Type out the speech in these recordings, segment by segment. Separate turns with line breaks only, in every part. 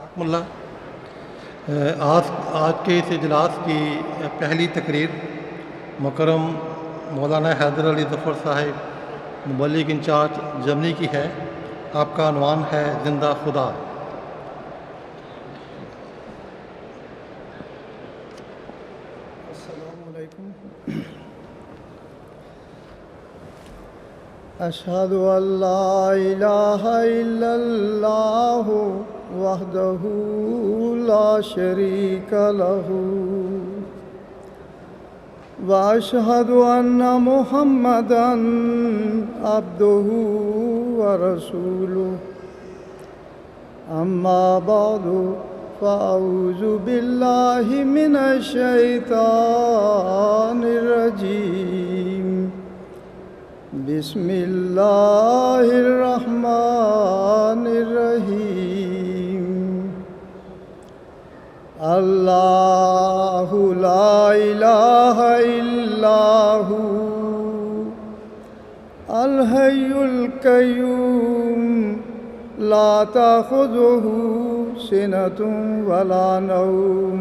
رحمۃ اللہ۔ آج کے اس اجلاس کی پہلی تقریر مکرم مولانا حیدر علی ظفر صاحب مبلغ انچارج جرمنی کی ہے۔ آپ کا عنوان ہے زندہ خدا۔
السلام علیکم۔ اشہد ان لا الہ الا اللہ وحدہ لا شریک لہ واشہد ان محمدا عبدہ ورسولہ اما بعد فاعوذ باللہ من الشیطان الرجیم بسم اللہ الرحمن الرحیم اللہ لا الہ الا ہو الحی القیوم لا تأخذہ سنة ولا نوم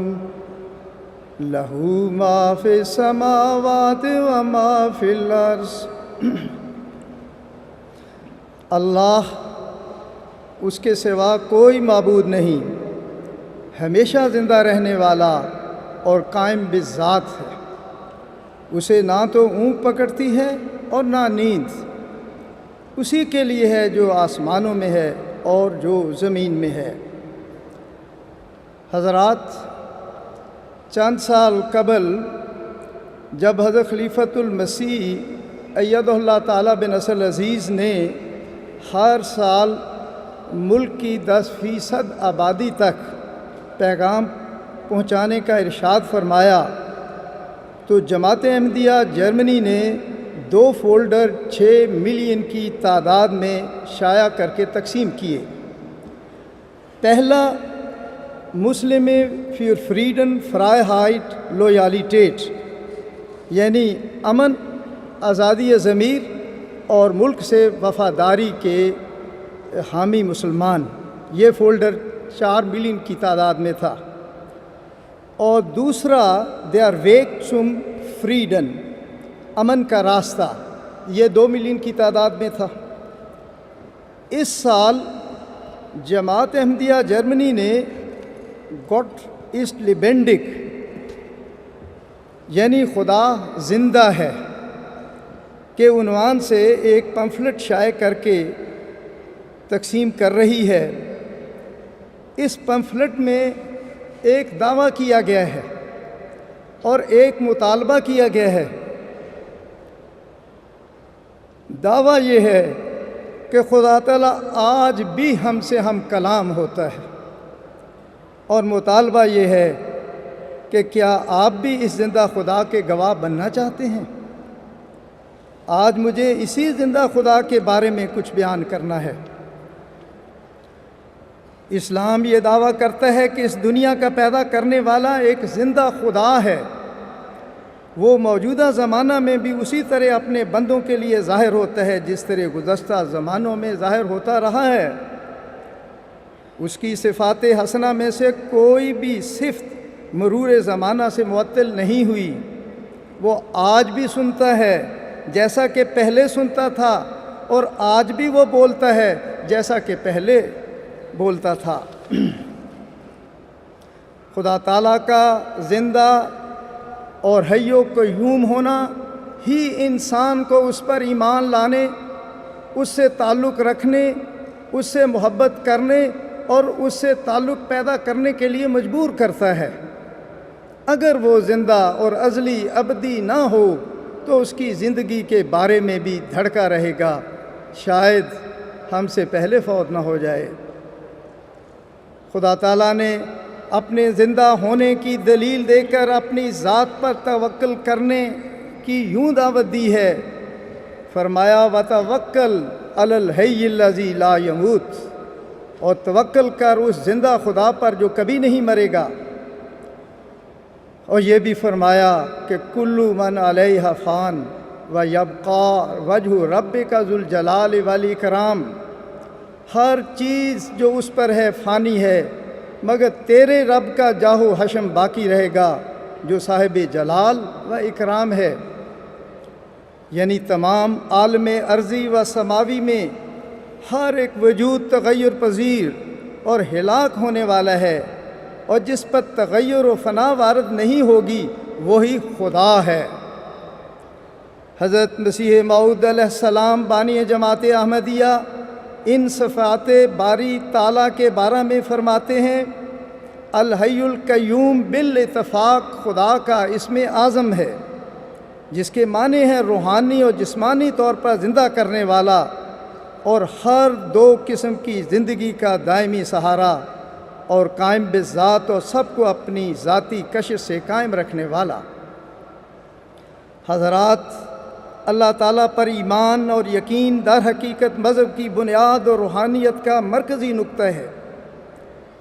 لہ ما فی السماوات وما فی الارض۔ اللہ، اس کے سوا کوئی معبود نہیں، ہمیشہ زندہ رہنے والا اور قائم بالذات ہے۔ اسے نہ تو اونگ پکڑتی ہے اور نہ نیند۔ اسی کے لیے ہے جو آسمانوں میں ہے اور جو زمین میں ہے۔ حضرات، چند سال قبل جب حضرت خلیفۃ المسیح ایدہ اللہ تعالیٰ بن نصر العزیز نے ہر سال ملک کی 10% آبادی تک پیغام پہنچانے کا ارشاد فرمایا تو جماعت احمدیہ جرمنی نے 2 فولڈر 6 ملین کی تعداد میں شائع کر کے تقسیم کیے۔ پہلا مسلم فی فریڈم فرائیہائٹ لویالٹیٹ، یعنی امن، آزادی ضمیر اور ملک سے وفاداری کے حامی مسلمان، یہ فولڈر 4 ملین کی تعداد میں تھا۔ اور دوسرا دیئر ویک چم فریڈن، امن کا راستہ، یہ 2 ملین کی تعداد میں تھا۔ اس سال جماعت احمدیہ جرمنی نے گاٹ اسٹ لیبنڈک، یعنی خدا زندہ ہے، کے عنوان سے ایک پمفلٹ شائع کر کے تقسیم کر رہی ہے۔ اس پمفلٹ میں ایک دعویٰ کیا گیا ہے اور ایک مطالبہ کیا گیا ہے۔ دعویٰ یہ ہے کہ خدا تعالیٰ آج بھی ہم سے ہم کلام ہوتا ہے، اور مطالبہ یہ ہے کہ کیا آپ بھی اس زندہ خدا کے گواہ بننا چاہتے ہیں؟ آج مجھے اسی زندہ خدا کے بارے میں کچھ بیان کرنا ہے۔ اسلام یہ دعویٰ کرتا ہے کہ اس دنیا کا پیدا کرنے والا ایک زندہ خدا ہے۔ وہ موجودہ زمانہ میں بھی اسی طرح اپنے بندوں کے لیے ظاہر ہوتا ہے جس طرح گزشتہ زمانوں میں ظاہر ہوتا رہا ہے۔ اس کی صفات حسنہ میں سے کوئی بھی صفت مرور زمانہ سے معطل نہیں ہوئی۔ وہ آج بھی سنتا ہے جیسا کہ پہلے سنتا تھا، اور آج بھی وہ بولتا ہے جیسا کہ پہلے بولتا تھا۔ خدا تعالیٰ کا زندہ اور حی و قیوم ہونا ہی انسان کو اس پر ایمان لانے، اس سے تعلق رکھنے، اس سے محبت کرنے اور اس سے تعلق پیدا کرنے کے لیے مجبور کرتا ہے۔ اگر وہ زندہ اور ازلی ابدی نہ ہو تو اس کی زندگی کے بارے میں بھی دھڑکا رہے گا، شاید ہم سے پہلے فوت نہ ہو جائے۔ خدا تعالیٰ نے اپنے زندہ ہونے کی دلیل دے کر اپنی ذات پر توکل کرنے کی یوں دعوت دی ہے۔ فرمایا وتوکل علی الحی الذی لا یموت، اور توکل کر اس زندہ خدا پر جو کبھی نہیں مرے گا۔ اور یہ بھی فرمایا کہ کل من علیہا فان ویبقی وجہ ربک ذو الجلال والاکرام، ہر چیز جو اس پر ہے فانی ہے مگر تیرے رب کا جاہ و حشم باقی رہے گا جو صاحب جلال و اکرام ہے۔ یعنی تمام عالم ارضی و سماوی میں ہر ایک وجود تغیر پذیر اور ہلاک ہونے والا ہے، اور جس پر تغیر و فنا وارد نہیں ہوگی وہی خدا ہے۔ حضرت مسیح موعود علیہ السلام بانی جماعت احمدیہ ان صفات باری تعالیٰ کے بارے میں فرماتے ہیں، الحی القیوم بالاتفاق خدا کا اسم اعظم ہے، جس کے معنی ہیں روحانی اور جسمانی طور پر زندہ کرنے والا اور ہر دو قسم کی زندگی کا دائمی سہارا، اور قائم بذات اور سب کو اپنی ذاتی کشش سے قائم رکھنے والا۔ حضرات، اللہ تعالیٰ پر ایمان اور یقین در حقیقت مذہب کی بنیاد اور روحانیت کا مرکزی نقطہ ہے۔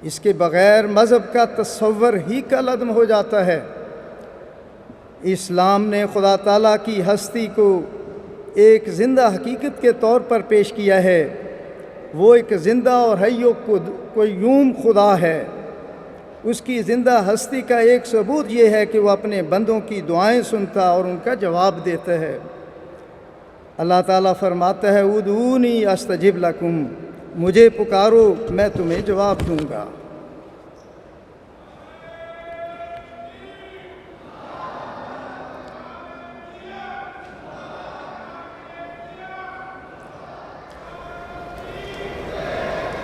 اس کے بغیر مذہب کا تصور ہی کل عدم ہو جاتا ہے۔ اسلام نے خدا تعالیٰ کی ہستی کو ایک زندہ حقیقت کے طور پر پیش کیا ہے۔ وہ ایک زندہ اور حی و قیوم خدا ہے۔ اس کی زندہ ہستی کا ایک ثبوت یہ ہے کہ وہ اپنے بندوں کی دعائیں سنتا اور ان کا جواب دیتا ہے۔ اللہ تعالیٰ فرماتا ہے ادعونی استجب لکم، مجھے پکارو میں تمہیں جواب دوں گا۔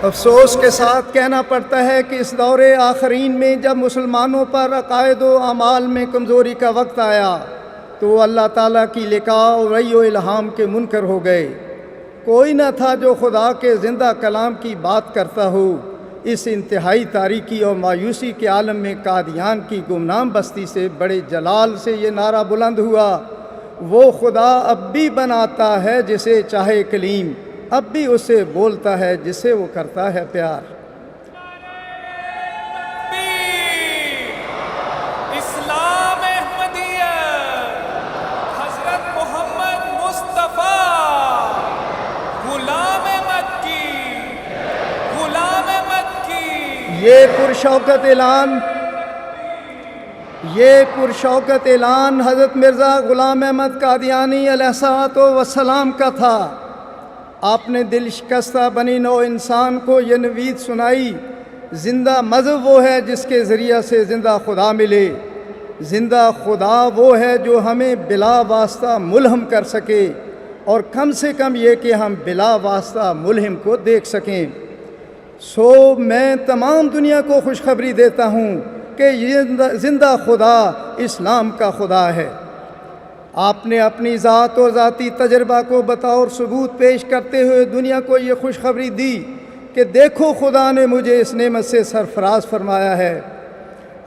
افسوس کے ساتھ کہنا پڑتا ہے کہ اس دور آخرین میں جب مسلمانوں پر عقائد و اعمال میں کمزوری کا وقت آیا تو وہ اللہ تعالیٰ کی لقاء اور وحی و الہام کے منکر ہو گئے۔ کوئی نہ تھا جو خدا کے زندہ کلام کی بات کرتا ہو۔ اس انتہائی تاریکی اور مایوسی کے عالم میں قادیان کی گمنام بستی سے بڑے جلال سے یہ نعرہ بلند ہوا، وہ خدا اب بھی بناتا ہے جسے چاہے کلیم، اب بھی اسے بولتا ہے جس سے وہ کرتا ہے پیار۔
اسلام احمدیہ، حضرت محمد مصطفیٰ، غلام مکی، غلام مکی۔
یہ پرشوکت اعلان حضرت مرزا غلام احمد قادیانی علیہ الصلوۃ والسلام کا تھا۔ آپ نے دل شکستہ بنی نوع انسان کو یہ نوید سنائی، زندہ مذہب وہ ہے جس کے ذریعہ سے زندہ خدا ملے۔ زندہ خدا وہ ہے جو ہمیں بلا واسطہ ملہم کر سکے، اور کم سے کم یہ کہ ہم بلا واسطہ ملہم کو دیکھ سکیں۔ سو میں تمام دنیا کو خوشخبری دیتا ہوں کہ یہ زندہ خدا اسلام کا خدا ہے۔ آپ نے اپنی ذات اور ذاتی تجربہ کو بطور ثبوت پیش کرتے ہوئے دنیا کو یہ خوشخبری دی کہ دیکھو خدا نے مجھے اس نعمت سے سرفراز فرمایا ہے۔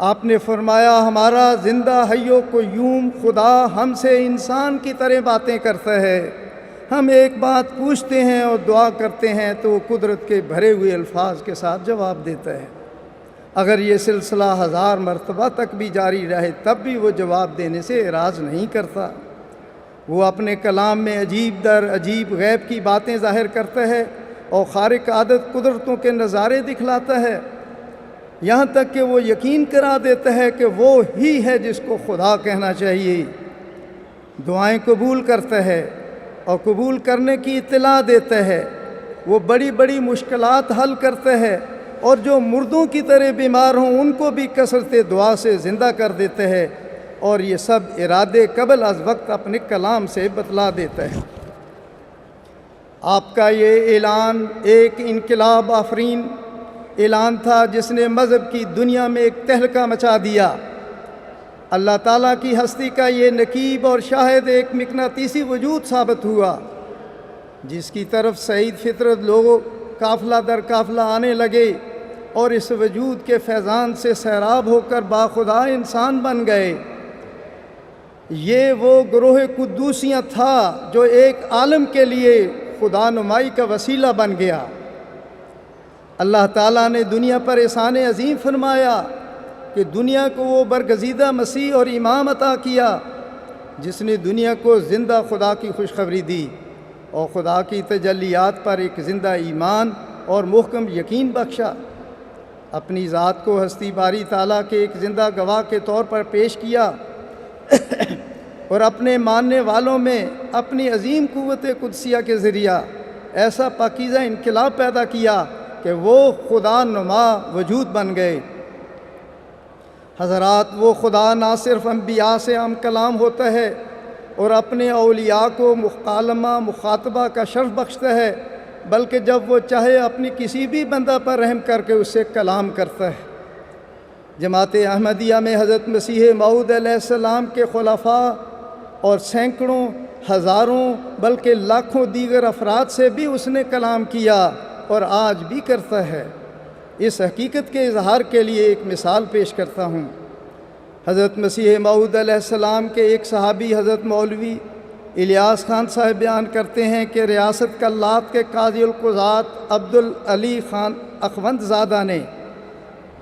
آپ نے فرمایا ہمارا زندہ حی و قیوم خدا ہم سے انسان کی طرح باتیں کرتا ہے۔ ہم ایک بات پوچھتے ہیں اور دعا کرتے ہیں تو وہ قدرت کے بھرے ہوئے الفاظ کے ساتھ جواب دیتا ہے۔ اگر یہ سلسلہ 1000 مرتبہ تک بھی جاری رہے تب بھی وہ جواب دینے سے اعراض نہیں کرتا۔ وہ اپنے کلام میں عجیب در عجیب غیب کی باتیں ظاہر کرتا ہے اور خارق عادت قدرتوں کے نظارے دکھلاتا ہے، یہاں تک کہ وہ یقین کرا دیتا ہے کہ وہ ہی ہے جس کو خدا کہنا چاہیے۔ دعائیں قبول کرتا ہے اور قبول کرنے کی اطلاع دیتا ہے۔ وہ بڑی بڑی مشکلات حل کرتا ہے، اور جو مردوں کی طرح بیمار ہوں ان کو بھی کثرت دعا سے زندہ کر دیتا ہے، اور یہ سب ارادے قبل از وقت اپنے کلام سے بتلا دیتا ہے۔ آپ کا یہ اعلان ایک انقلاب آفرین اعلان تھا جس نے مذہب کی دنیا میں ایک تہلکہ مچا دیا۔ اللہ تعالیٰ کی ہستی کا یہ نقیب اور شاہد ایک مقناطیسی وجود ثابت ہوا، جس کی طرف سعید فطرت لوگوں قافلہ در قافلہ آنے لگے اور اس وجود کے فیضان سے سیراب ہو کر باخدا انسان بن گئے۔ یہ وہ گروہ قدوسیاں تھا جو ایک عالم کے لیے خدا نمائی کا وسیلہ بن گیا۔ اللہ تعالیٰ نے دنیا پر احسان عظیم فرمایا کہ دنیا کو وہ برگزیدہ مسیح اور امام عطا کیا جس نے دنیا کو زندہ خدا کی خوشخبری دی اور خدا کی تجلیات پر ایک زندہ ایمان اور محکم یقین بخشا۔ اپنی ذات کو ہستی باری تعالیٰ کے ایک زندہ گواہ کے طور پر پیش کیا اور اپنے ماننے والوں میں اپنی عظیم قوت قدسیہ کے ذریعہ ایسا پاکیزہ انقلاب پیدا کیا کہ وہ خدا نما وجود بن گئے۔ حضرات، وہ خدا نہ صرف انبیاء سے ہم کلام ہوتا ہے اور اپنے اولیاء کو مکالمہ مخاطبہ کا شرف بخشتا ہے، بلکہ جب وہ چاہے اپنی کسی بھی بندہ پر رحم کر کے اس سے کلام کرتا ہے۔ جماعت احمدیہ میں حضرت مسیح موعود علیہ السلام کے خلفاء اور سینکڑوں، ہزاروں بلکہ لاکھوں دیگر افراد سے بھی اس نے کلام کیا اور آج بھی کرتا ہے۔ اس حقیقت کے اظہار کے لیے ایک مثال پیش کرتا ہوں۔ حضرت مسیح موعود علیہ السلام کے ایک صحابی حضرت مولوی الیاس خان صاحب بیان کرتے ہیں کہ ریاست کلات کے قاضی القضات عبدالعلی خان اخوند زادہ نے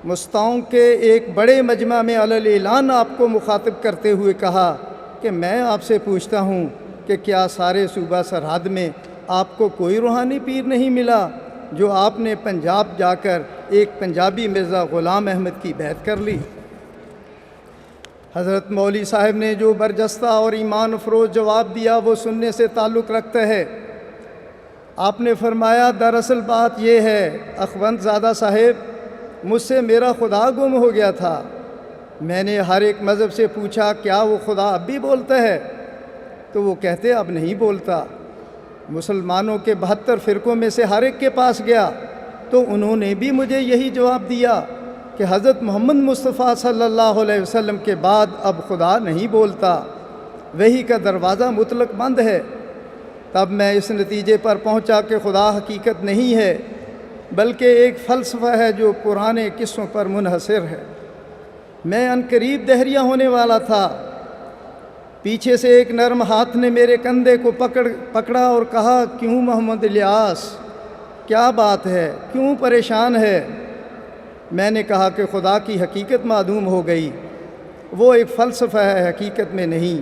مستعوں کے ایک بڑے مجمع میں علی اعلان آپ کو مخاطب کرتے ہوئے کہا کہ میں آپ سے پوچھتا ہوں کہ کیا سارے صوبہ سرحد میں آپ کو کوئی روحانی پیر نہیں ملا جو آپ نے پنجاب جا کر ایک پنجابی مرزا غلام احمد کی بیعت کر لی؟ حضرت مولوی صاحب نے جو برجستہ اور ایمان افروز جواب دیا وہ سننے سے تعلق رکھتا ہے۔ آپ نے فرمایا، دراصل بات یہ ہے اخوند زادہ صاحب، مجھ سے میرا خدا گم ہو گیا تھا۔ میں نے ہر ایک مذہب سے پوچھا کیا وہ خدا اب بھی بولتا ہے، تو وہ کہتے اب نہیں بولتا۔ مسلمانوں کے 72 فرقوں میں سے ہر ایک کے پاس گیا تو انہوں نے بھی مجھے یہی جواب دیا کہ حضرت محمد مصطفیٰ صلی اللہ علیہ وسلم کے بعد اب خدا نہیں بولتا، وحی کا دروازہ مطلق بند ہے۔ تب میں اس نتیجے پر پہنچا کہ خدا حقیقت نہیں ہے بلکہ ایک فلسفہ ہے جو پرانے قصوں پر منحصر ہے۔ میں عنقریب دہریہ ہونے والا تھا۔ پیچھے سے ایک نرم ہاتھ نے میرے کندھے کو پکڑا اور کہا، کیوں محمد الیاس، کیا بات ہے، کیوں پریشان ہے؟ میں نے کہا کہ خدا کی حقیقت معدوم ہو گئی، وہ ایک فلسفہ ہے، حقیقت میں نہیں،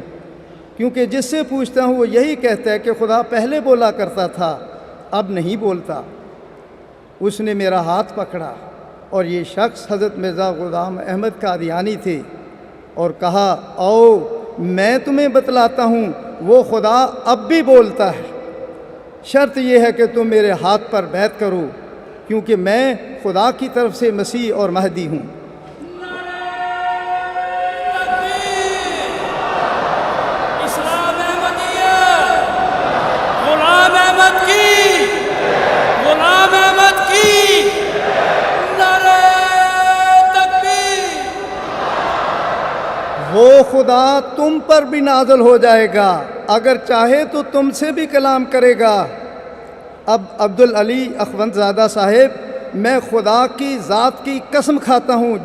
کیونکہ جس سے پوچھتا ہوں وہ یہی کہتا ہے کہ خدا پہلے بولا کرتا تھا اب نہیں بولتا۔ اس نے میرا ہاتھ پکڑا اور یہ شخص حضرت مرزا غلام احمد قادیانی تھے اور کہا، آؤ میں تمہیں بتلاتا ہوں وہ خدا اب بھی بولتا ہے، شرط یہ ہے کہ تم میرے ہاتھ پر بیعت کرو کیونکہ میں خدا کی طرف سے مسیح اور مہدی ہوں۔
اسلام احمدیہ، غلام احمد کی، غلام احمد کی، نعرہ تکبیر۔
وہ خدا تم پر بھی نازل ہو جائے گا، اگر چاہے تو تم سے بھی کلام کرے گا۔ اب عبدالعلی اخوند زادہ صاحب، میں خدا کی ذات کی قسم کھاتا ہوں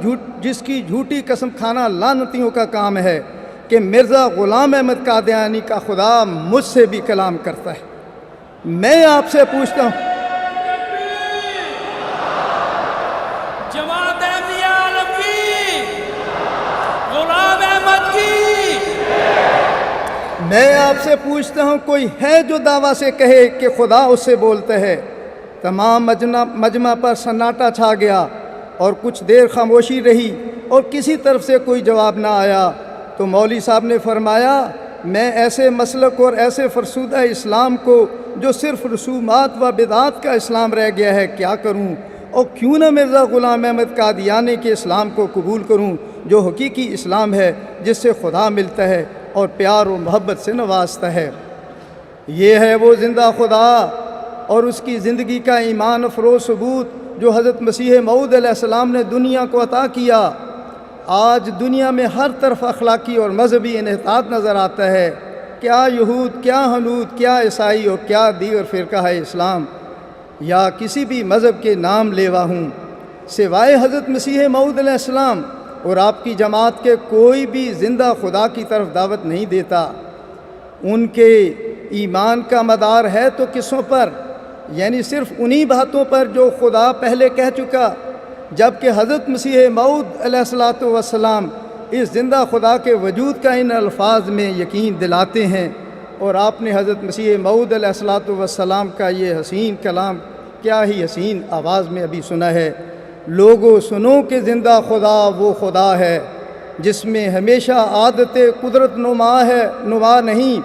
جس کی جھوٹی قسم کھانا لعنتیوں کا کام ہے کہ مرزا غلام احمد قادیانی کا خدا مجھ سے بھی کلام کرتا ہے۔ میں آپ سے پوچھتا ہوں،
جماعت احمدیہ عالم کی، غلام احمد کی،
میں آپ سے پوچھتا ہوں کوئی ہے جو دعویٰ سے کہے کہ خدا اس سے بولتا ہے؟ تمام مجمع پر سناٹا چھا گیا اور کچھ دیر خاموشی رہی اور کسی طرف سے کوئی جواب نہ آیا۔ تو مولوی صاحب نے فرمایا، میں ایسے مسلک اور ایسے فرسودہ اسلام کو جو صرف رسومات و بدعات کا اسلام رہ گیا ہے کیا کروں، اور کیوں نہ مرزا غلام احمد قادیانی کے اسلام کو قبول کروں جو حقیقی اسلام ہے جس سے خدا ملتا ہے اور پیار و محبت سے نوازتا ہے۔ یہ ہے وہ زندہ خدا اور اس کی زندگی کا ایمان افروز ثبوت جو حضرت مسیح موعود علیہ السلام نے دنیا کو عطا کیا۔ آج دنیا میں ہر طرف اخلاقی اور مذہبی انحطاط نظر آتا ہے، کیا یہود، کیا ہنود، کیا عیسائی اور کیا دیگر فرقہ ہے اسلام یا کسی بھی مذہب کے نام لیوا ہوں، سوائے حضرت مسیح موعود علیہ السلام اور آپ کی جماعت کے کوئی بھی زندہ خدا کی طرف دعوت نہیں دیتا۔ ان کے ایمان کا مدار ہے تو قصوں پر، یعنی صرف انہی باتوں پر جو خدا پہلے کہہ چکا، جبکہ حضرت مسیح موعود علیہ السلام اس زندہ خدا کے وجود کا ان الفاظ میں یقین دلاتے ہیں۔ اور آپ نے حضرت مسیح موعود علیہ السلام کا یہ حسین کلام کیا ہی حسین آواز میں ابھی سنا ہے لوگو سنو کہ زندہ خدا وہ خدا ہے جس میں ہمیشہ عادت قدرت نما نہیں۔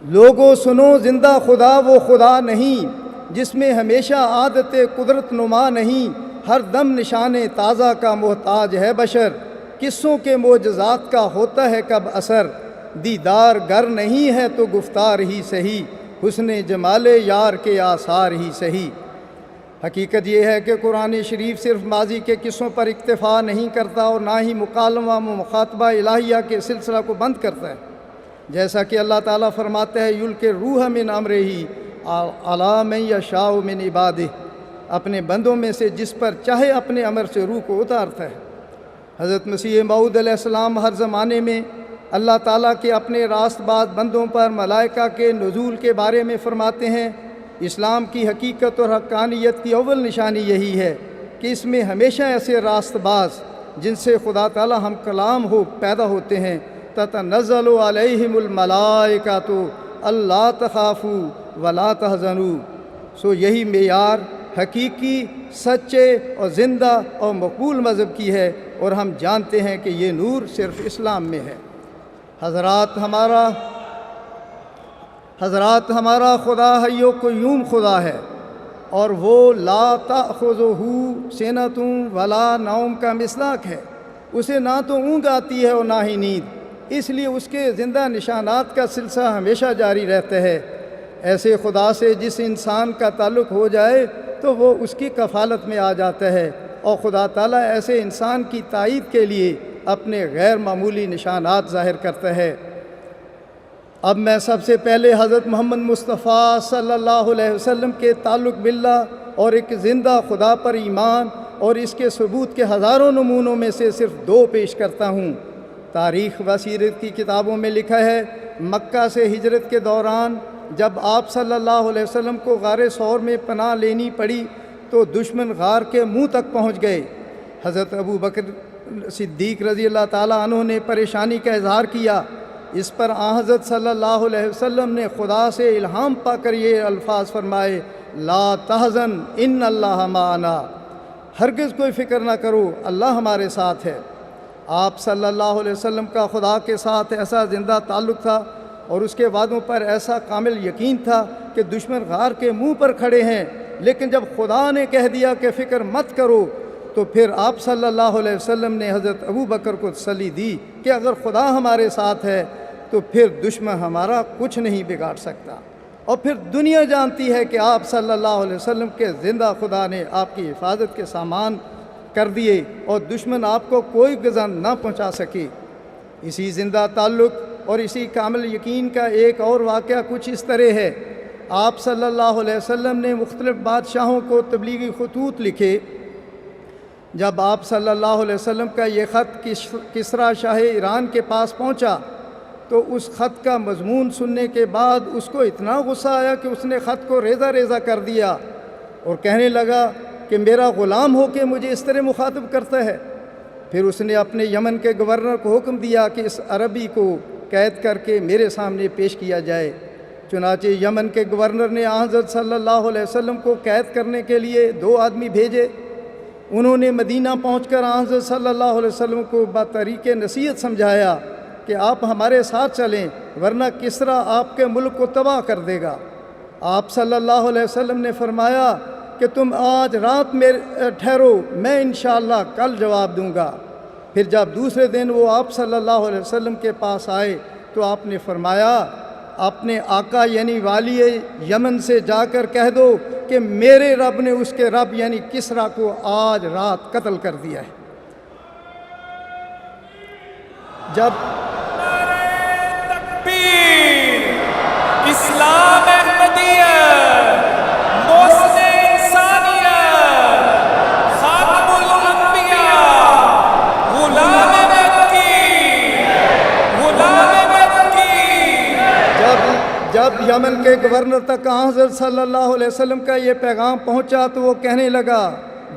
لوگو سنو زندہ خدا وہ خدا نہیں جس میں ہمیشہ عادت قدرت نما نہیں، ہر دم نشان تازہ کا محتاج ہے بشر، قصوں کے معجزات کا ہوتا ہے کب اثر، دیدار گر نہیں ہے تو گفتار ہی صحیح، حسن جمال یار کے آثار ہی صحیح۔ حقیقت یہ ہے کہ قرآن شریف صرف ماضی کے قصوں پر اکتفا نہیں کرتا اور نہ ہی مکالمہ و مخاطبہ الہیہ کے سلسلہ کو بند کرتا ہے، جیسا کہ اللہ تعالیٰ فرماتا ہے یلقی الروح من امرہ علی من یشاء من عبادہ، اپنے بندوں میں سے جس پر چاہے اپنے امر سے روح کو اتارتا ہے۔ حضرت مسیح موعود علیہ السلام ہر زمانے میں اللہ تعالیٰ کے اپنے راست باز بندوں پر ملائکہ کے نزول کے بارے میں فرماتے ہیں۔ اسلام کی حقیقت اور حقانیت کی اول نشانی یہی ہے کہ اس میں ہمیشہ ایسے راست باز جن سے خدا تعالیٰ ہم کلام پیدا ہوتے ہیں، تتنزل علیہم الملائکۃ اللہ تخافوا ولا تحزنوا۔ سو یہی معیار حقیقی، سچے اور زندہ اور مقبول مذہب کی ہے، اور ہم جانتے ہیں کہ یہ نور صرف اسلام میں ہے۔ حضرات ہمارا خدا حی و قیوم خدا ہے، اور وہ لا تأخذہ سنۃ ولا نوم کا مصداق ہے، اسے نہ تو اونگ آتی ہے اور نہ ہی نیند، اس لیے اس کے زندہ نشانات کا سلسلہ ہمیشہ جاری رہتا ہے۔ ایسے خدا سے جس انسان کا تعلق ہو جائے تو وہ اس کی کفالت میں آ جاتا ہے، اور خدا تعالیٰ ایسے انسان کی تائید کے لیے اپنے غیر معمولی نشانات ظاہر کرتا ہے۔ اب میں سب سے پہلے حضرت محمد مصطفیٰ صلی اللہ علیہ وسلم کے تعلق باللہ اور ایک زندہ خدا پر ایمان اور اس کے ثبوت کے ہزاروں نمونوں میں سے صرف 2 پیش کرتا ہوں۔ تاریخ و سیرت کی کتابوں میں لکھا ہے، مکہ سے ہجرت کے دوران جب آپ صلی اللہ علیہ وسلم کو غار ثور میں پناہ لینی پڑی تو دشمن غار کے منہ تک پہنچ گئے۔ حضرت ابو بکر صدیق رضی اللہ تعالیٰ عنہ نے پریشانی کا اظہار کیا۔ اس پر حضرت صلی اللہ علیہ وسلم نے خدا سے الہام پا کر یہ الفاظ فرمائے، لا تحزن ان اللہ معنا، ہرگز کوئی فکر نہ کرو، اللہ ہمارے ساتھ ہے۔ آپ صلی اللہ علیہ وسلم کا خدا کے ساتھ ایسا زندہ تعلق تھا اور اس کے وعدوں پر ایسا کامل یقین تھا کہ دشمن غار کے منہ پر کھڑے ہیں، لیکن جب خدا نے کہہ دیا کہ فکر مت کرو تو پھر آپ صلی اللہ علیہ وسلم نے حضرت ابو بکر کو تسلی دی کہ اگر خدا ہمارے ساتھ ہے تو پھر دشمن ہمارا کچھ نہیں بگاڑ سکتا۔ اور پھر دنیا جانتی ہے کہ آپ صلی اللہ علیہ وسلم کے زندہ خدا نے آپ کی حفاظت کے سامان کر دیے اور دشمن آپ کو کوئی غزا نہ پہنچا سکے۔ اسی زندہ تعلق اور اسی کامل یقین کا ایک اور واقعہ کچھ اس طرح ہے۔ آپ صلی اللہ علیہ وسلم نے مختلف بادشاہوں کو تبلیغی خطوط لکھے۔ جب آپ صلی اللہ علیہ وسلم کا یہ خط کسریٰ شاہ ایران کے پاس پہنچا تو اس خط کا مضمون سننے کے بعد اس کو اتنا غصہ آیا کہ اس نے خط کو ریزہ ریزہ کر دیا اور کہنے لگا کہ میرا غلام ہو کے مجھے اس طرح مخاطب کرتا ہے۔ پھر اس نے اپنے یمن کے گورنر کو حکم دیا کہ اس عربی کو قید کر کے میرے سامنے پیش کیا جائے۔ چنانچہ یمن کے گورنر نے حضرت صلی اللہ علیہ وسلم کو قید کرنے کے لیے 2 آدمی بھیجے۔ انہوں نے مدینہ پہنچ کر حضرت صلی اللہ علیہ وسلم کو بطریق نصیحت سمجھایا کہ آپ ہمارے ساتھ چلیں ورنہ کسریٰ آپ کے ملک کو تباہ کر دے گا۔ آپ صلی اللہ علیہ وسلم نے فرمایا کہ تم آج رات میں ٹھہرو، میں انشاءاللہ کل جواب دوں گا۔ پھر جب دوسرے دن وہ آپ صلی اللہ علیہ وسلم کے پاس آئے تو آپ نے فرمایا اپنے آقا یعنی والی یمن سے جا کر کہہ دو کہ میرے رب نے اس کے رب یعنی کسریٰ کو آج رات قتل کر دیا ہے۔ جب
تکبیر، اسلام احمدیت، محسن انسانیت، خاتم الانبیاء، غلام مکی۔
جب یمن کے گورنر تک حضرت صلی اللہ علیہ وسلم کا یہ پیغام پہنچا تو وہ کہنے لگا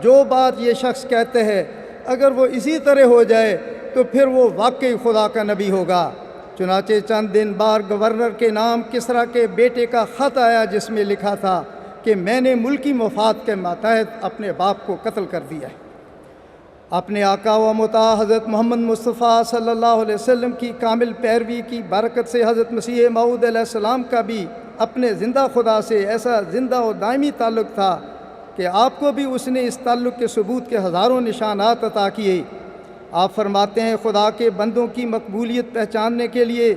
جو بات یہ شخص کہتے ہیں اگر وہ اسی طرح ہو جائے تو پھر وہ واقعی خدا کا نبی ہوگا۔ چنانچہ چند دن بعد گورنر کے نام کسریٰ کے بیٹے کا خط آیا جس میں لکھا تھا کہ میں نے ملکی مفاد کے ماتحت اپنے باپ کو قتل کر دیا ہے۔ اپنے آقا و مطاع حضرت محمد مصطفیٰ صلی اللہ علیہ وسلم کی کامل پیروی کی برکت سے حضرت مسیح موعود علیہ السلام کا بھی اپنے زندہ خدا سے ایسا زندہ و دائمی تعلق تھا کہ آپ کو بھی اس نے اس تعلق کے ثبوت کے ہزاروں نشانات عطا کیے۔ آپ فرماتے ہیں خدا کے بندوں کی مقبولیت پہچاننے کے لیے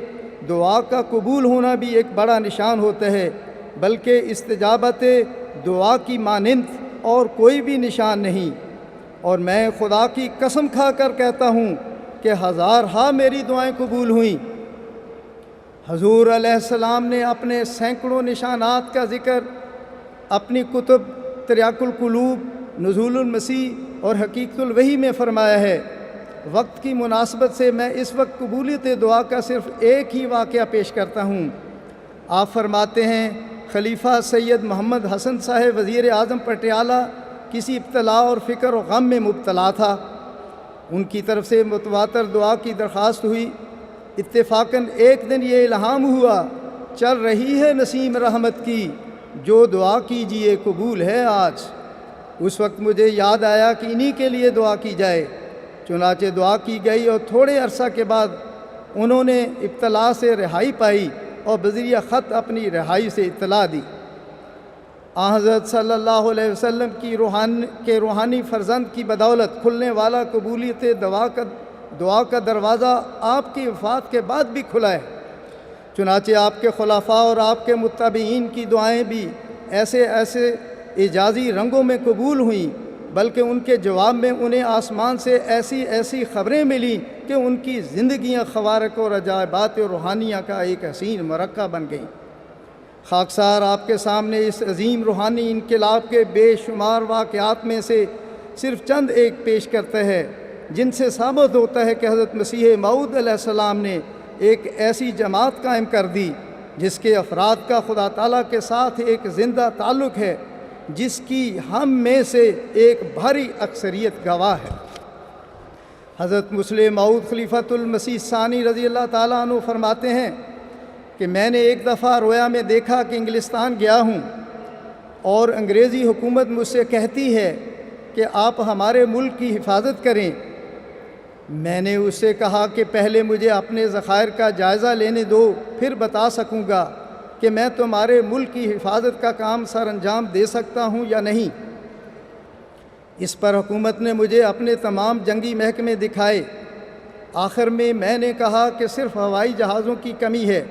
دعا کا قبول ہونا بھی ایک بڑا نشان ہوتا ہے، بلکہ استجابت دعا کی مانند اور کوئی بھی نشان نہیں۔ اور میں خدا کی قسم کھا کر کہتا ہوں کہ ہزارہا میری دعائیں قبول ہوئیں۔ حضور علیہ السلام نے اپنے سینکڑوں نشانات کا ذکر اپنی کتب تریاق القلوب، نزول المسیح اور حقیقت الوحی میں فرمایا ہے۔ وقت کی مناسبت سے میں اس وقت قبولیت دعا کا صرف ایک ہی واقعہ پیش کرتا ہوں۔ آپ فرماتے ہیں خلیفہ سید محمد حسن صاحب وزیر اعظم پٹیالہ کسی ابتلا اور فکر و غم میں مبتلا تھا۔ ان کی طرف سے متواتر دعا کی درخواست ہوئی۔ اتفاقاً ایک دن یہ الہام ہوا، چل رہی ہے نسیم رحمت کی، جو دعا کیجئے قبول ہے آج۔ اس وقت مجھے یاد آیا کہ انہی کے لیے دعا کی جائے، چنانچہ دعا کی گئی اور تھوڑے عرصہ کے بعد انہوں نے ابتلا سے رہائی پائی اور بذریعہ خط اپنی رہائی سے اطلاع دی۔ آن حضرت صلی اللہ علیہ وسلم کی روحانی فرزند کی بدولت کھلنے والا قبولیت دعا کا دروازہ آپ کی وفات کے بعد بھی کھلا ہے۔ چنانچہ آپ کے خلفاء اور آپ کے متبعین کی دعائیں بھی ایسے اعجازی رنگوں میں قبول ہوئیں، بلکہ ان کے جواب میں انہیں آسمان سے ایسی خبریں ملیں کہ ان کی زندگیاں خوارق اور عجائبات روحانیہ کا ایک حسین مرکہ بن گئیں۔ خاکسار آپ کے سامنے اس عظیم روحانی انقلاب کے بے شمار واقعات میں سے صرف چند ایک پیش کرتا ہے، جن سے ثابت ہوتا ہے کہ حضرت مسیح موعود علیہ السلام نے ایک ایسی جماعت قائم کر دی جس کے افراد کا خدا تعالیٰ کے ساتھ ایک زندہ تعلق ہے، جس کی ہم میں سے ایک بھاری اکثریت گواہ ہے۔ حضرت مسلم موعود خلیفۃ المسیح ثانی رضی اللہ تعالیٰ عنہ فرماتے ہیں کہ میں نے ایک دفعہ رویا میں دیکھا کہ انگلستان گیا ہوں اور انگریزی حکومت مجھ سے کہتی ہے کہ آپ ہمارے ملک کی حفاظت کریں۔ میں نے اس سے کہا کہ پہلے مجھے اپنے ذخائر کا جائزہ لینے دو، پھر بتا سکوں گا کہ میں تمہارے ملک کی حفاظت کا کام سر انجام دے سکتا ہوں یا نہیں۔ اس پر حکومت نے مجھے اپنے تمام جنگی محکمے دکھائے۔ آخر میں نے کہا کہ صرف ہوائی جہازوں کی کمی ہے،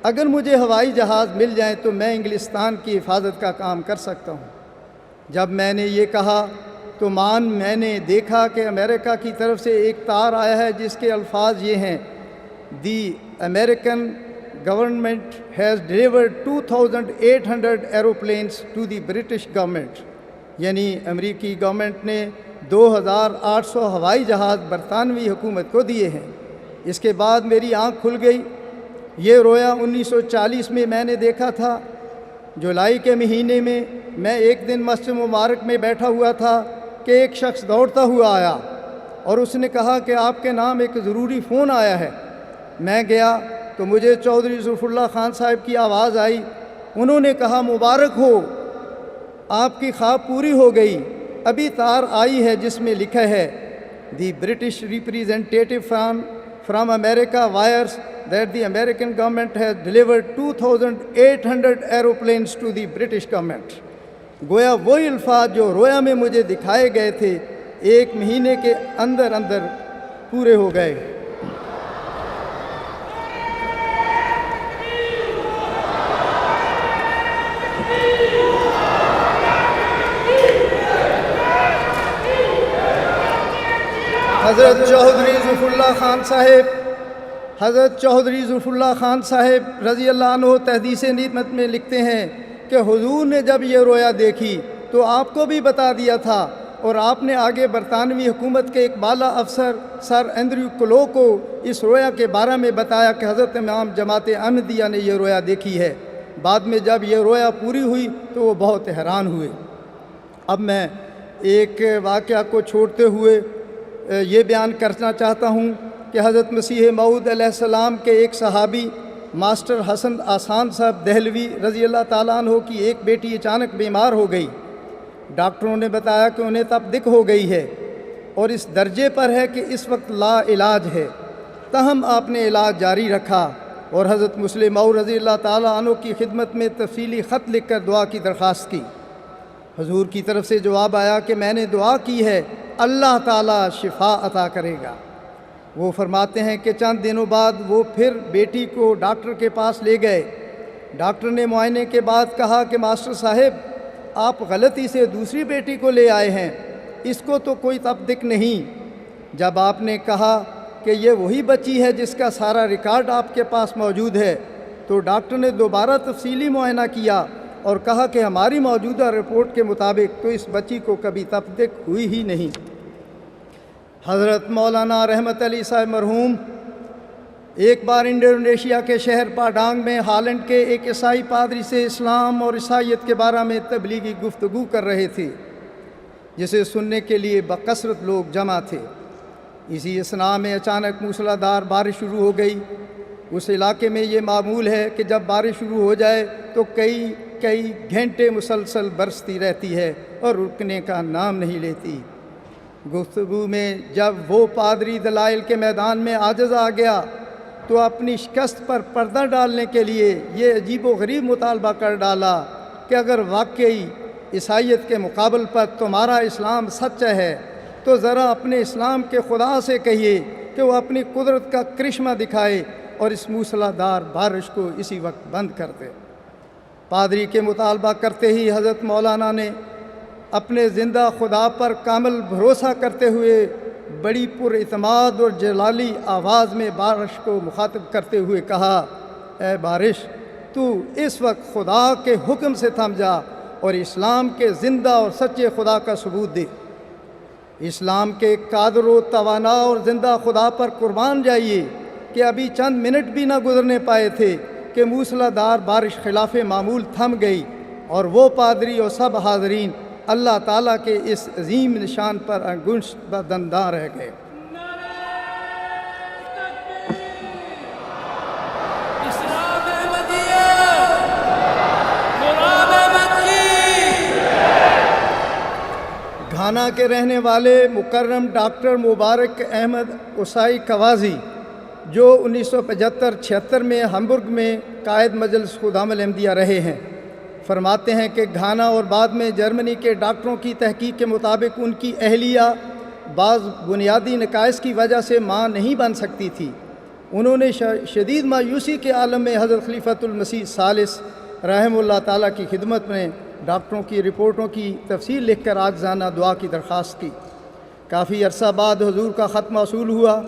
اگر مجھے ہوائی جہاز مل جائیں تو میں انگلستان کی حفاظت کا کام کر سکتا ہوں۔ جب میں نے یہ کہا تو میں نے دیکھا کہ امریکہ کی طرف سے ایک تار آیا ہے جس کے الفاظ یہ ہیں: the American government has delivered 2800 aeroplanes to the British government, یعنی امریکی گورنمنٹ نے 2800 ہوائی جہاز برطانوی حکومت کو دیے ہیں۔ اس کے بعد میری آنکھ کھل گئی۔ یہ رویا 1940 میں نے دیکھا تھا۔ جولائی کے مہینے میں ایک دن مسجد مبارک میں بیٹھا ہوا تھا کہ ایک شخص دوڑتا ہوا آیا اور اس نے کہا کہ آپ کے نام ایک ضروری فون آیا ہے۔ میں گیا تو مجھے چودھری ظفر اللہ خان صاحب کی آواز آئی۔ انہوں نے کہا مبارک ہو، آپ کی خواب پوری ہو گئی، ابھی تار آئی ہے جس میں لکھا ہے the British representative from America virus that the American government has delivered 2800 aeroplanes to the British government۔ گویا وہی الفاظ جو رویا میں مجھے دکھائے گئے تھے ایک مہینے کے اندر پورے ہو گئے۔ حضرت چودھری ظفر اللہ خان صاحب رضی اللہ عنہ تحدیث نعمت میں لکھتے ہیں کہ حضور نے جب یہ رویا دیکھی تو آپ کو بھی بتا دیا تھا، اور آپ نے آگے برطانوی حکومت کے ایک بالا افسر سر اینڈریو کلو کو اس رویا کے بارے میں بتایا کہ حضرت امام جماعت احمدیہ نے یہ رویا دیکھی ہے۔ بعد میں جب یہ رویا پوری ہوئی تو وہ بہت حیران ہوئے۔ اب میں ایک واقعہ کو چھوڑتے ہوئے یہ بیان کرنا چاہتا ہوں کہ حضرت مسیح موعود علیہ السلام کے ایک صحابی ماسٹر حسن آسان صاحب دہلوی رضی اللہ تعالیٰ عنہ کی ایک بیٹی اچانک بیمار ہو گئی۔ ڈاکٹروں نے بتایا کہ انہیں تپ ہو گئی ہے اور اس درجے پر ہے کہ اس وقت لا علاج ہے، تاہم آپ نے علاج جاری رکھا اور حضرت مسلم موعود رضی اللہ تعالیٰ عنہ کی خدمت میں تفصیلی خط لکھ کر دعا کی درخواست کی۔ حضور کی طرف سے جواب آیا کہ میں نے دعا کی ہے، اللہ تعالیٰ شفا عطا کرے گا۔ وہ فرماتے ہیں کہ چند دنوں بعد وہ پھر بیٹی کو ڈاکٹر کے پاس لے گئے۔ ڈاکٹر نے معائنے کے بعد کہا کہ ماسٹر صاحب، آپ غلطی سے دوسری بیٹی کو لے آئے ہیں، اس کو تو کوئی تپ نہیں۔ جب آپ نے کہا کہ یہ وہی بچی ہے جس کا سارا ریکارڈ آپ کے پاس موجود ہے، تو ڈاکٹر نے دوبارہ تفصیلی معائنہ کیا اور کہا کہ ہماری موجودہ رپورٹ کے مطابق تو اس بچی کو کبھی تپ ہوئی ہی نہیں۔ حضرت مولانا رحمت علی صاحب مرحوم ایک بار انڈونیشیا کے شہر پاڈانگ میں ہالینڈ کے ایک عیسائی پادری سے اسلام اور عیسائیت کے بارے میں تبلیغی گفتگو کر رہے تھے، جسے سننے کے لیے بکثرت لوگ جمع تھے۔ اسی اثناء میں اچانک موسلادھار بارش شروع ہو گئی۔ اس علاقے میں یہ معمول ہے کہ جب بارش شروع ہو جائے تو کئی گھنٹے مسلسل برستی رہتی ہے اور رکنے کا نام نہیں لیتی۔ گفتگو میں جب وہ پادری دلائل کے میدان میں عاجز آ گیا تو اپنی شکست پر پردہ ڈالنے کے لیے یہ عجیب و غریب مطالبہ کر ڈالا کہ اگر واقعی عیسائیت کے مقابل پر تمہارا اسلام سچا ہے تو ذرا اپنے اسلام کے خدا سے کہیے کہ وہ اپنی قدرت کا کرشمہ دکھائے اور اس موسلادھار بارش کو اسی وقت بند کر دے۔ پادری کے مطالبہ کرتے ہی حضرت مولانا نے اپنے زندہ خدا پر کامل بھروسہ کرتے ہوئے بڑی پر اعتماد اور جلالی آواز میں بارش کو مخاطب کرتے ہوئے کہا، اے بارش، تو اس وقت خدا کے حکم سے تھم جا اور اسلام کے زندہ اور سچے خدا کا ثبوت دے۔ اسلام کے قادر و توانا اور زندہ خدا پر قربان جائیے کہ ابھی چند منٹ بھی نہ گزرنے پائے تھے کہ موسلادھار بارش خلاف معمول تھم گئی اور وہ پادری اور سب حاضرین اللہ تعالیٰ کے اس عظیم نشان پر انگشت بدنداں رہ گئے۔
اسلام احمدیت، غلام احمد کی۔
گھانا کے رہنے والے مکرم ڈاکٹر مبارک احمد عیسائی کوازی، جو 1975-76 میں ہمبرگ میں قائد مجلس خدام الاحمدیہ رہے ہیں، فرماتے ہیں کہ گھانا اور بعد میں جرمنی کے ڈاکٹروں کی تحقیق کے مطابق ان کی اہلیہ بعض بنیادی نقائص کی وجہ سے ماں نہیں بن سکتی تھی۔ انہوں نے شدید مایوسی کے عالم میں حضرت خلیفۃ المسیح ثالث رحمہ اللہ تعالیٰ کی خدمت میں ڈاکٹروں کی رپورٹوں کی تفصیل لکھ کر عاجزانہ دعا کی درخواست کی۔ کافی عرصہ بعد حضور کا خط موصول ہوا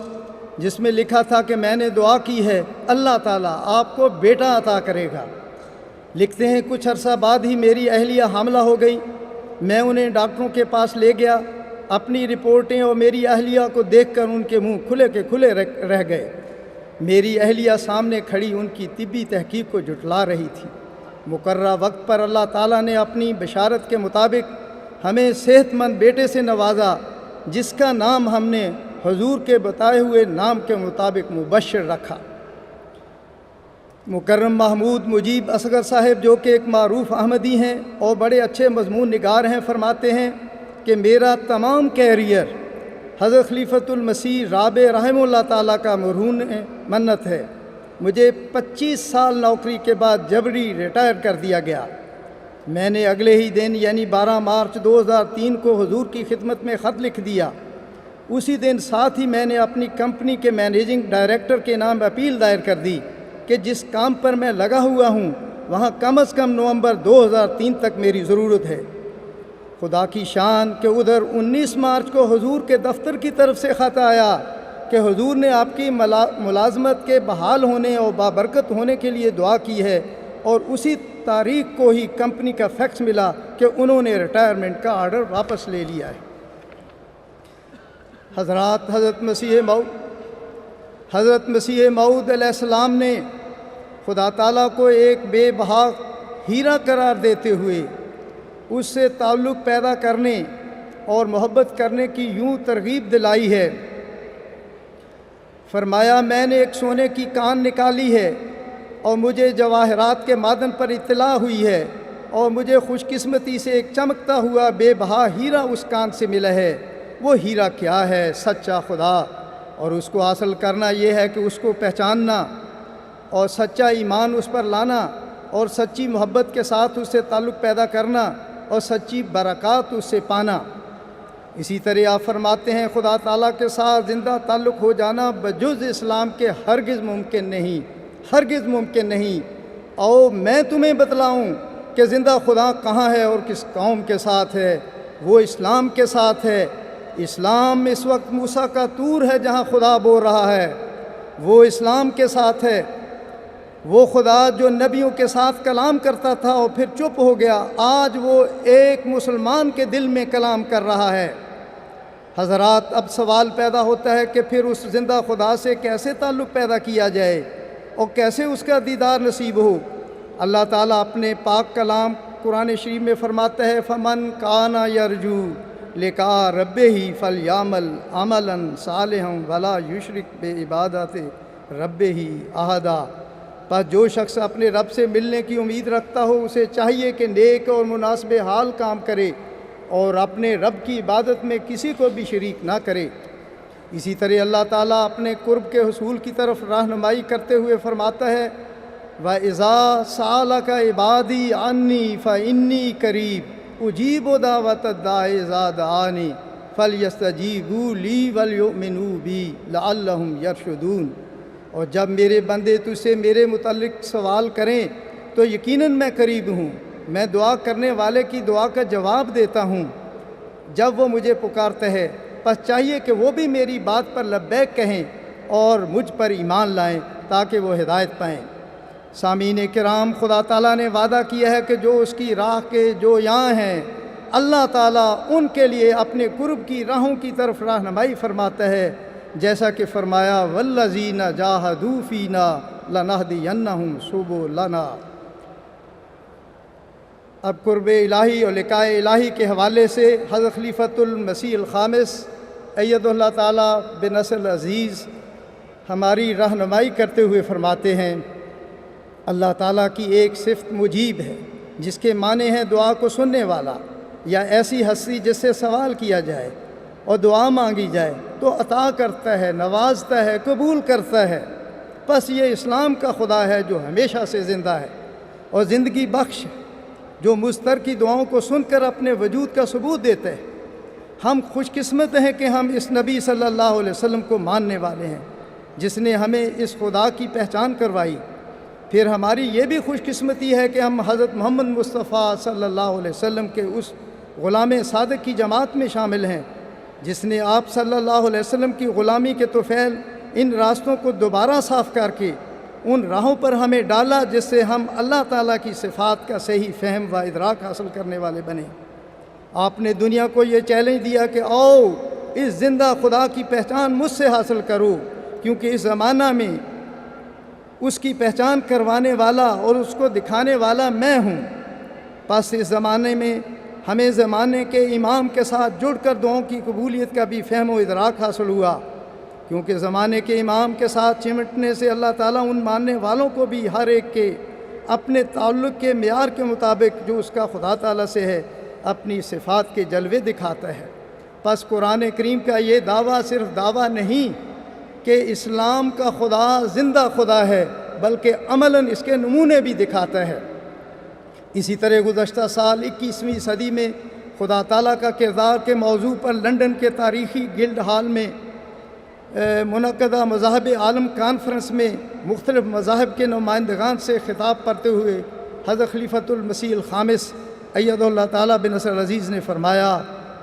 جس میں لکھا تھا کہ میں نے دعا کی ہے، اللہ تعالیٰ آپ کو بیٹا عطا کرے گا۔ لکھتے ہیں کچھ عرصہ بعد ہی میری اہلیہ حاملہ ہو گئی۔ میں انہیں ڈاکٹروں کے پاس لے گیا۔ اپنی رپورٹیں اور میری اہلیہ کو دیکھ کر ان کے منہ کھلے کے کھلے رہ گئے۔ میری اہلیہ سامنے کھڑی ان کی طبی تحقیق کو جھٹلا رہی تھی۔ مقررہ وقت پر اللہ تعالیٰ نے اپنی بشارت کے مطابق ہمیں صحت مند بیٹے سے نوازا، جس کا نام ہم نے حضور کے بتائے ہوئے نام کے مطابق مبشر رکھا۔ مکرم محمود مجیب اصغر صاحب، جو کہ ایک معروف احمدی ہیں اور بڑے اچھے مضمون نگار ہیں، فرماتے ہیں کہ میرا تمام کیریئر حضرت خلیفۃ المسیح رابع رحمہ اللہ تعالیٰ کا مرہون منت ہے۔ مجھے 25 سال نوکری کے بعد جبری ریٹائر کر دیا گیا۔ میں نے اگلے ہی دن یعنی 12 مارچ 2003 کو حضور کی خدمت میں خط لکھ دیا۔ اسی دن ساتھ ہی میں نے اپنی کمپنی کے مینیجنگ ڈائریکٹر کے نام اپیل دائر کر دی کہ جس کام پر میں لگا ہوا ہوں وہاں کم از کم نومبر 2003 تک میری ضرورت ہے۔ خدا کی شان کہ ادھر 19 مارچ کو حضور کے دفتر کی طرف سے خط آیا کہ حضور نے آپ کی ملازمت کے بحال ہونے اور بابرکت ہونے کے لیے دعا کی ہے، اور اسی تاریخ کو ہی کمپنی کا فیکس ملا کہ انہوں نے ریٹائرمنٹ کا آرڈر واپس لے لیا ہے۔ حضرت مسیح موعود علیہ السلام نے خدا تعالیٰ کو ایک بے بہا ہیرا قرار دیتے ہوئے اس سے تعلق پیدا کرنے اور محبت کرنے کی یوں ترغیب دلائی ہے۔ فرمایا، میں نے ایک سونے کی کان نکالی ہے اور مجھے جواہرات کے معدن پر اطلاع ہوئی ہے، اور مجھے خوش قسمتی سے ایک چمکتا ہوا بے بہا ہیرا اس کان سے ملا ہے۔ وہ ہیرا کیا ہے؟ سچا خدا، اور اس کو حاصل کرنا یہ ہے کہ اس کو پہچاننا اور سچا ایمان اس پر لانا، اور سچی محبت کے ساتھ اس سے تعلق پیدا کرنا، اور سچی برکات اس سے پانا۔ اسی طرح آپ فرماتے ہیں خدا تعالیٰ کے ساتھ زندہ تعلق ہو جانا بجز اسلام کے ہرگز ممکن نہیں، ہرگز ممکن نہیں۔ اور میں تمہیں بتلاؤں کہ زندہ خدا کہاں ہے اور کس قوم کے ساتھ ہے؟ وہ اسلام کے ساتھ ہے۔ اسلام اس وقت موسیٰ کا طور ہے جہاں خدا بول رہا ہے، وہ اسلام کے ساتھ ہے۔ وہ خدا جو نبیوں کے ساتھ کلام کرتا تھا اور پھر چپ ہو گیا، آج وہ ایک مسلمان کے دل میں کلام کر رہا ہے۔ حضرات، اب سوال پیدا ہوتا ہے کہ پھر اس زندہ خدا سے کیسے تعلق پیدا کیا جائے اور کیسے اس کا دیدار نصیب ہو؟ اللہ تعالیٰ اپنے پاک کلام قرآن شریف میں فرماتا ہے فمن کان یرجو لقاء ربہ فلیعمل عملا صالحا ولا یشرک بعبادت ربہ احدا۔ پس جو شخص اپنے رب سے ملنے کی امید رکھتا ہو اسے چاہیے کہ نیک اور مناسب حال کام کرے اور اپنے رب کی عبادت میں کسی کو بھی شریک نہ کرے۔ اسی طرح اللہ تعالیٰ اپنے قرب کے حصول کی طرف رہنمائی کرتے ہوئے فرماتا ہے وَإِذَا سَأَلَكَ عِبَادِي عَنِّي فَإِنِّي قَرِيبٌ أُجِيبُ دَعْوَةَ الدَّاعِ إِذَا دَعَانِ فَلْيَسْتَجِیبُوا لِی وَلْیُؤْمِنُوا بِی لَعَلَّهُمْ یرشدون۔ اور جب میرے بندے تجھ سے میرے متعلق سوال کریں تو یقیناً میں قریب ہوں، میں دعا کرنے والے کی دعا کا جواب دیتا ہوں جب وہ مجھے پکارتا ہے۔ پس چاہیے کہ وہ بھی میری بات پر لبیک کہیں اور مجھ پر ایمان لائیں تاکہ وہ ہدایت پائیں۔ سامعین کرام، خدا تعالیٰ نے وعدہ کیا ہے کہ جو اس کی راہ کے جو یہاں ہیں، اللہ تعالیٰ ان کے لیے اپنے قرب کی راہوں کی طرف رہنمائی فرماتا ہے، جیسا کہ فرمایا والذین جاہدوا فینا لنہدینہم سبلنا۔ اب قرب الہی اور لقاء الہی کے حوالے سے حضرت خلیفۃ المسیح الخامس ایدہ اللہ تعالیٰ بنصر العزیز ہماری رہنمائی کرتے ہوئے فرماتے ہیں اللہ تعالیٰ کی ایک صفت مجیب ہے جس کے معنی ہے دعا کو سننے والا، یا ایسی ہستی جس سے سوال کیا جائے اور دعا مانگی جائے تو عطا کرتا ہے، نوازتا ہے، قبول کرتا ہے۔ بس یہ اسلام کا خدا ہے جو ہمیشہ سے زندہ ہے اور زندگی بخش، جو مضطر کی دعاؤں کو سن کر اپنے وجود کا ثبوت دیتا ہے۔ ہم خوش قسمت ہیں کہ ہم اس نبی صلی اللہ علیہ وسلم کو ماننے والے ہیں جس نے ہمیں اس خدا کی پہچان کروائی۔ پھر ہماری یہ بھی خوش قسمتی ہے کہ ہم حضرت محمد مصطفیٰ صلی اللہ علیہ وسلم کے اس غلام صادق کی جماعت میں شامل ہیں جس نے آپ صلی اللہ علیہ وسلم کی غلامی کے طفیل ان راستوں کو دوبارہ صاف کر کے ان راہوں پر ہمیں ڈالا جس سے ہم اللہ تعالیٰ کی صفات کا صحیح فہم و ادراک حاصل کرنے والے بنے۔ آپ نے دنیا کو یہ چیلنج دیا کہ آؤ اس زندہ خدا کی پہچان مجھ سے حاصل کرو، کیونکہ اس زمانہ میں اس کی پہچان کروانے والا اور اس کو دکھانے والا میں ہوں۔ پس اس زمانے میں ہمیں زمانے کے امام کے ساتھ جڑ کر دعاؤں کی قبولیت کا بھی فہم و ادراک حاصل ہوا، کیونکہ زمانے کے امام کے ساتھ چمٹنے سے اللہ تعالیٰ ان ماننے والوں کو بھی ہر ایک کے اپنے تعلق کے معیار کے مطابق جو اس کا خدا تعالیٰ سے ہے اپنی صفات کے جلوے دکھاتا ہے۔ پس قرآن کریم کا یہ دعویٰ صرف دعویٰ نہیں کہ اسلام کا خدا زندہ خدا ہے، بلکہ عملاً اس کے نمونے بھی دکھاتا ہے۔ اسی طرح گزشتہ سال 21ویں صدی میں خدا تعالیٰ کا کردار کے موضوع پر لندن کے تاریخی گلڈ ہال میں منعقدہ مذاہب عالم کانفرنس میں مختلف مذاہب کے نمائندگان سے خطاب کرتے ہوئے حضرت خلیفۃ المسیح الخامس ایدہ اللہ تعالیٰ بنصر العزیز نے فرمایا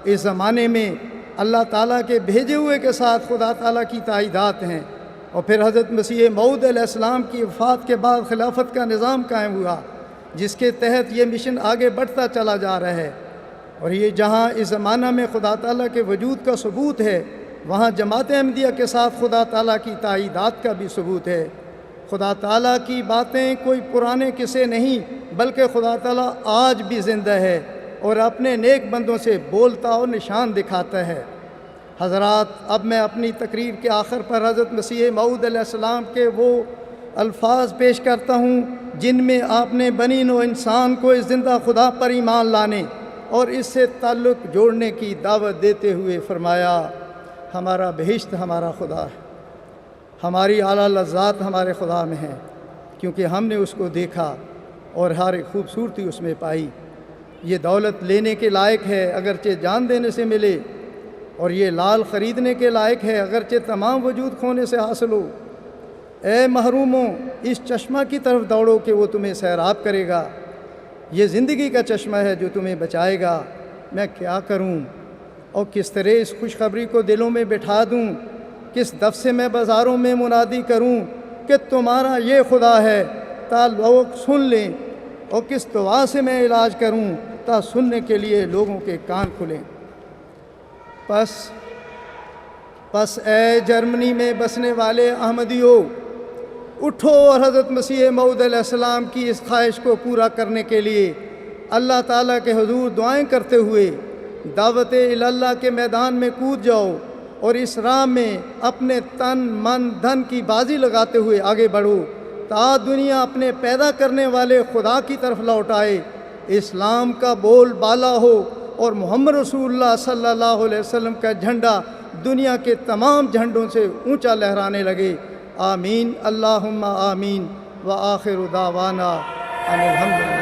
اس زمانے میں اللہ تعالیٰ کے بھیجے ہوئے کے ساتھ خدا تعالیٰ کی تائیدات ہیں، اور پھر حضرت مسیح موعود علیہ السلام کی وفات کے بعد خلافت کا نظام قائم ہوا جس کے تحت یہ مشن آگے بڑھتا چلا جا رہا ہے۔ اور یہ جہاں اس زمانہ میں خدا تعالیٰ کے وجود کا ثبوت ہے، وہاں جماعت احمدیہ کے ساتھ خدا تعالیٰ کی تائیدات کا بھی ثبوت ہے۔ خدا تعالیٰ کی باتیں کوئی پرانے قصے نہیں، بلکہ خدا تعالیٰ آج بھی زندہ ہے اور اپنے نیک بندوں سے بولتا اور نشان دکھاتا ہے۔ حضرات، اب میں اپنی تقریر کے آخر پر حضرت مسیح موعود علیہ السلام کے وہ الفاظ پیش کرتا ہوں جن میں آپ نے بنی نوع انسان کو اس زندہ خدا پر ایمان لانے اور اس سے تعلق جوڑنے کی دعوت دیتے ہوئے فرمایا، ہمارا بہشت ہمارا خدا ہے، ہماری اعلیٰ لذات ہمارے خدا میں ہیں، کیونکہ ہم نے اس کو دیکھا اور ہر ایک خوبصورتی اس میں پائی۔ یہ دولت لینے کے لائق ہے اگرچہ جان دینے سے ملے، اور یہ لال خریدنے کے لائق ہے اگرچہ تمام وجود کھونے سے حاصل ہو۔ اے محروموں، اس چشمہ کی طرف دوڑو کہ وہ تمہیں سیراب کرے گا۔ یہ زندگی کا چشمہ ہے جو تمہیں بچائے گا۔ میں کیا کروں اور کس طرح اس خوشخبری کو دلوں میں بٹھا دوں؟ کس دف سے میں بازاروں میں منادی کروں کہ تمہارا یہ خدا ہے تا لوگ سن لیں، اور کس دعا سے میں علاج کروں تا سننے کے لیے لوگوں کے کان کھلیں۔ پس اے جرمنی میں بسنے والے احمدیوں، اٹھو اور حضرت مسیح موعود علیہ السلام کی اس خواہش کو پورا کرنے کے لیے اللہ تعالیٰ کے حضور دعائیں کرتے ہوئے دعوت اللہ کے میدان میں کود جاؤ، اور اس راہ میں اپنے تن من دھن کی بازی لگاتے ہوئے آگے بڑھو تا دنیا اپنے پیدا کرنے والے خدا کی طرف لوٹ آئے، اسلام کا بول بالا ہو اور محمد رسول اللہ صلی اللہ علیہ وسلم کا جھنڈا دنیا کے تمام جھنڈوں سے اونچا لہرانے لگے۔ آمین، اللہم آمین، وآخر دعوانا ان الحمدللہ۔